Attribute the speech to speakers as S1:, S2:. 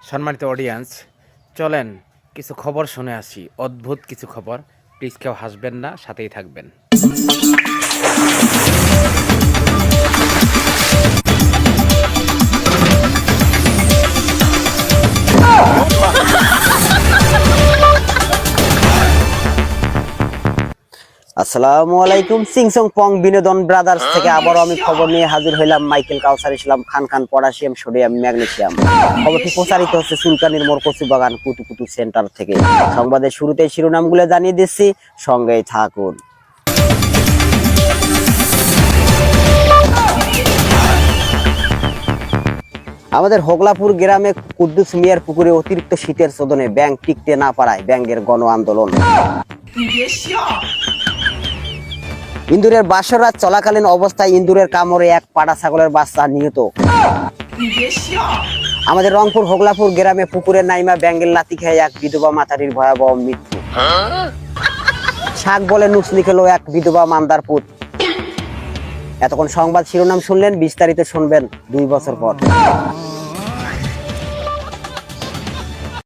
S1: সম্মানিত অডিয়েন্স, চলেন কিছু খবর শুনে আসি। অদ্ভুত কিছু খবর। প্লিজ কেউ হাসবেন না, সাথেই থাকবেন।
S2: আসসালামু আলাইকুম। সিংসং পং বিনোদন ব্রাদার্স থেকে আবারও আমি খবর নিয়ে হাজির হইলাম। মাইকেল কাউসার Islam Khan potassium sodium magnesium. খবরটি প্রচারিত হচ্ছে চুলকানির মোড় কচুবাগান কুতুকুতু সেন্টার থেকে। সংবাদের শুরুতেই শিরোনামগুলো জানিয়ে দিচ্ছি, সঙ্গেই থাকুন। আমাদের হোগলাপুর গ্রামে কুদ্দুস মিয়ার পুকুরে অতিরিক্ত শীতের চোদনে ব্যাঙ টিকতে না পারায় ব্যাঙের গণ আন্দোলন। ইন্দুরের বাসরাত চলাকালীন অবস্থায় ইন্দুরের কামড়ে এক পাড়া ছাগলের বাচ্চা নিহত। আমাদের রংপুর হোগলাপুর গ্রামে পুকুরের নাইমা ব্যাঙ্গের লাতি খেয়ে এক বিধবা মাতারির ভয়াবহ মৃত্যু। শাক বলে নুসনি খেলো এক বিধবা মান্দার পুত। এতক্ষণ সংবাদ শিরোনাম শুনলেন, বিস্তারিত শুনবেন 2 বছর পর।